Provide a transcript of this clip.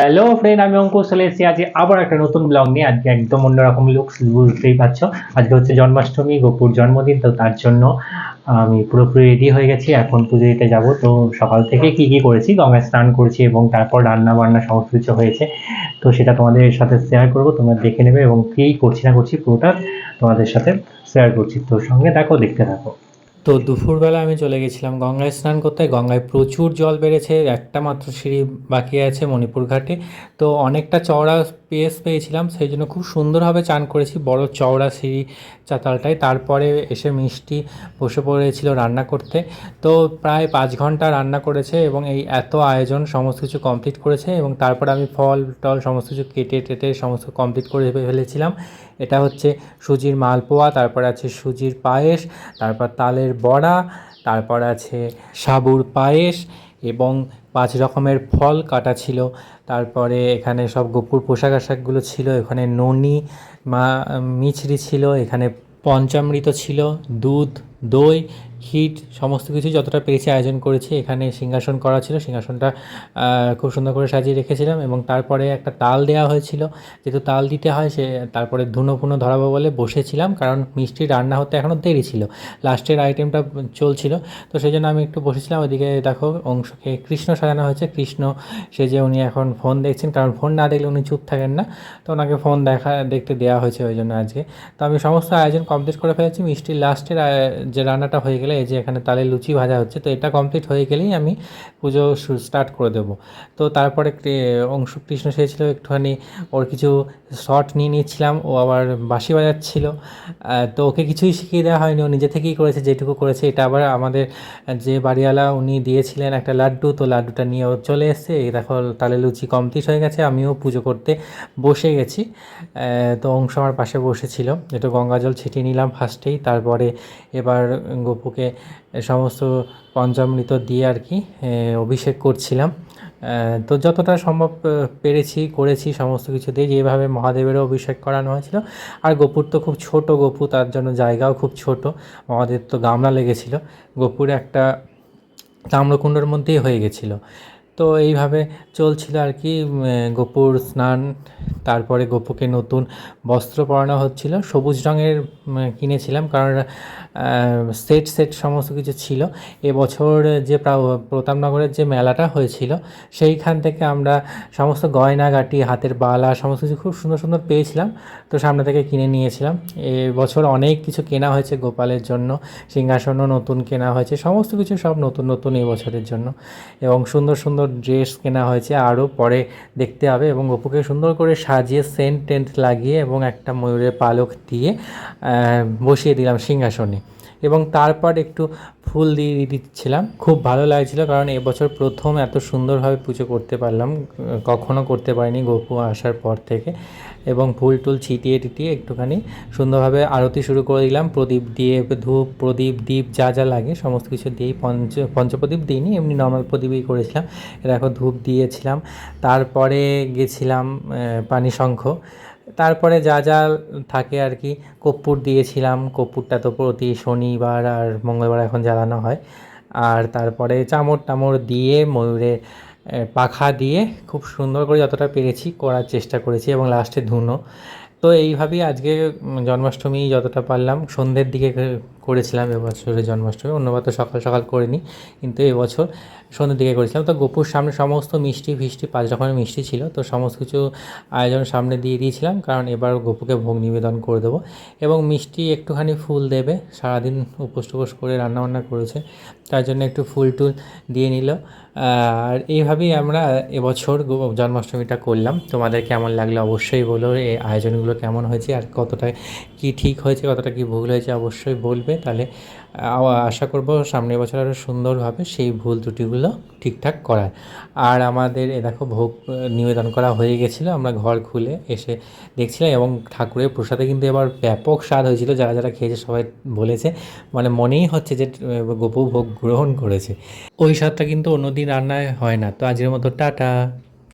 Hello friend, আমি অঙ্কুশ চলে এসেছি আজকে আবার একটা নতুন ব্লগ নিয়ে। আজকে একদম অন্যরকম লুকস, বুঝতেই পারছো। আজকে হচ্ছে জন্মাষ্টমী, গোপুর জন্মদিন। তো তার জন্য আমি পুরোপুরি রেডি হয়ে গেছি, এখন পুজো দিতে যাবো। তো সকাল থেকে কি কি করেছি, গঙ্গায় স্নান করেছি এবং তারপর রান্না বান্না সমস্ত কিছু হয়েছে। তো সেটা তোমাদের সাথে শেয়ার করবো, তোমরা দেখে নেবে এবং কি করছি না করছি পুরোটা তোমাদের সাথে শেয়ার করছি। তো সঙ্গে থাকো, দেখতে থাকো। তো দুপুরবেলা আমি চলে গেছিলাম গঙ্গায় স্নান করতে। গঙ্গায় প্রচুর জল বেড়েছে, একটা মাত্র সিঁড়ি বাকি আছে মণিপুর ঘাটে। তো অনেকটা চওড়া স্পেস পেয়েছিলাম, সেই জন্য খুব সুন্দরভাবে চান করেছি বড় চওড়া সিঁড়ি চাতালটায়। তারপরে এসে মিষ্টি বসে পড়েছিল রান্না করতে। তো প্রায় 5 ঘন্টা রান্না করেছে এবং এই এত আয়োজন সমস্ত কিছু কমপ্লিট করেছে। এবং তারপর আমি ফল টল সমস্ত কিছু কেটে টেটে সমস্ত কমপ্লিট করে ফেলেছিলাম। এটা হচ্ছে সুজির মালপোয়া, তারপর আছে সুজির পায়েস, তারপর তালের বড়া, তারপর আছে সাবুর পায়েস এবং 5 রকমের ফল কাটা ছিল। তারপরে এখানে সব গোপুর পোশাক আশাকগুলো ছিল, এখানে ননি মা মিছরি ছিল, এখানে পঞ্চামৃত ছিল, দুধ, দই, ক্ষীর সমস্ত কিছু যতটা পেরেছি আয়োজন করেছি। এখানে সিংহাসন করা ছিল, সিংহাসনটা খুব সুন্দর করে সাজিয়ে রেখেছিলাম। এবং তারপরে একটা তাল দেওয়া হয়েছিল, যেহেতু তাল দিতে হয় সে তারপরে ধুনো ফুনো ধরাবো বলে বসেছিলাম, কারণ মিষ্টির রান্না হতে এখনও দেরি ছিল, লাস্টের আইটেমটা চলছিল। তো সেই জন্য আমি একটু বসেছিলাম। ওইদিকে দেখো অংশকে কৃষ্ণ সাজানো হয়েছে, কৃষ্ণ সেজে উনি এখন ফোন দেখছেন, কারণ ফোন না দেখলে উনি চুপ থাকেন না। তো ওনাকে ফোন দেখতে দেওয়া হয়েছে ওই জন্য আজকে। তো আমি সমস্ত আয়োজন কমপ্লিট করে ফেলেছি। মিষ্টির লাস্টের যে রান্নাটা হয়ে গেলে, এই যে এখানে তালে লুচি ভাজা হচ্ছে, তো এটা কমপ্লিট হয়ে গেলেই আমি পুজো স্টার্ট করে দেবো। তো তারপরে অংশ কৃষ্ণ সেজেছিল, একটুখানি ওর কিছু শর্ট নিয়ে নিচ্ছিলাম, ও আবার বাঁশি বাজাচ্ছিল। তো ওকে কিছুই শিখিয়ে দেওয়া হয়নি, ও নিজে থেকেই করেছে যেটুকু করেছে। এটা আবার আমাদের যে বাড়িওয়ালা উনি দিয়েছিলেন একটা লাড্ডু, তো লাড্ডুটা নিয়ে ও চলে এসছে। এই দেখো তালে লুচি কমপ্লিট হয়ে গেছে, আমিও পুজো করতে বসে গেছি। তো অংশ আমার পাশে বসেছিল, একটু গঙ্গা জল ছিটিয়ে নিলাম ফার্স্টেই। তারপরে এবার গপুকে সমস্ত পঞ্চামৃত দিয়ে আর কি অভিষেক করছিলাম। তো যতটা সম্ভব পেরেছি করেছি সমস্ত কিছু দিয়ে, যেভাবে মহাদেবেরও অভিষেক করানো হয়েছিল। আর গপুর তো খুব ছোট গপু, তার জন্য জায়গাও খুব ছোট, মহাদেব তো গামলা লেগেছিল, গপুর একটা তাম্রকুণ্ডের মধ্যেই হয়ে গেছিলো। তো এইভাবে চলছিল আর কি গপুর স্নান। তারপরে গপুকে নতুন বস্ত্র পরানো হচ্ছিল, সবুজ রঙের কিনেছিলাম, কারণ সেট সেট সমস্ত কিছু ছিল। এবছর যে প্রতাপনগরের যে মেলাটা হয়েছিল, সেইখান থেকে আমরা সমস্ত গয়নাগাটি, হাতের বালা সমস্ত কিছু খুব সুন্দর সুন্দর পেয়েছিলাম। তো সামনে থেকে কিনে নিয়েছিলাম। এবছর অনেক কিছু কেনা হয়েছে গোপালের জন্য, সিংহাসনও নতুন কেনা হয়েছে, সমস্ত কিছু সব নতুন নতুন এই বছরের জন্য। এবং সুন্দর সুন্দর ড্রেস কেনা হয়েছে, আরও পরে দেখতে হবে। এবং গপুকে সুন্দর করে সাজিয়ে সেন্ট টেন্ট লাগিয়ে এবং একটা ময়ূরের পালক দিয়ে বসিয়ে দিলাম সিংহাসনে। এবং তারপর একটু ফুল দিয়ে দিচ্ছিলাম, খুব ভালো লাগছিলো, কারণ এবছর প্রথম এত সুন্দরভাবে পুজো করতে পারলাম, কখনো করতে পারিনি গপু আসার পর থেকে। এবং ফুল টুল ছিটিয়ে টিটিয়ে একটুখানি সুন্দরভাবে আরতি শুরু করে দিলাম, প্রদীপ দিয়ে, ধূপ প্রদীপ দীপ যা যা লাগে সমস্ত কিছু দিয়েই, পঞ্চপ্রদীপ দিইনি, এমনি নর্মাল প্রদীপই করেছিলাম। দেখো ধূপ দিয়েছিলাম, তারপরে গেছিলাম পানি শঙ্খ, তারপরে যা যা থাকে আর কি, কর্পূর দিয়েছিলাম। কর্পূরটা তো প্রতি শনিবার আর মঙ্গলবার এখন জ্বালানো হয়। আর তারপরে চামড় টামড় দিয়ে, ময়ূরের পাখা দিয়ে খুব সুন্দর করে যতটা পেরেছি করার চেষ্টা করেছি, এবং লাস্টে ধুনো। তো এইভাবেই আজকে জন্মাষ্টমী যতটা পারলাম সন্ধ্যের দিকে করেছিলাম এবছরের জন্মাষ্টমী। অন্যবার তো সকাল সকাল করিনি, কিন্তু এবছর সন্ধ্যের দিকে করেছিলাম। তো গপুর সামনে সমস্ত মিষ্টি ফিষ্টি 5 রকমের মিষ্টি ছিল, তো সমস্ত কিছু আয়োজন সামনে দিয়ে দিয়েছিলাম, কারণ এবার গপুকে ভোগ নিবেদন করে দেবো। এবং মিষ্টি একটুখানি ফুল দেবে, সারাদিন উপোস টুপোস করে রান্নাবান্না করেছে, তার জন্য একটু ফুল টুল দিয়ে নিল। আর এইভাবেই আমরা এবছর জন্মাষ্টমীটা করলাম। তোমাদের কেমন লাগলো অবশ্যই বলো, এই আয়োজনগুলো কেমন হয়েছে আর কতটা কি ঠিক হয়েছে, কতটা কি ভুল হয়েছে অবশ্যই বলবে। তাহলে আশা করব সামনের বছর আরও সুন্দরভাবে সেই ভুল ত্রুটিগুলো ঠিকঠাক করার। আর আমাদের দেখো ভোগ নিবেদন করা হয়ে গেছিলো, আমরা ঘর খুলে এসে দেখছিলাম। এবং ঠাকুরের প্রসাদে কিন্তু এবার ব্যাপক স্বাদ হয়েছিল, যারা যারা খেয়েছে সবাই বলেছে, মানে মনেই হচ্ছে যে গপু ভোগ গ্রহণ করেছে। ওই স্বাদটা কিন্তু অন্যদিন রান্নায় হয় না। তো আজকের মতো টাটা।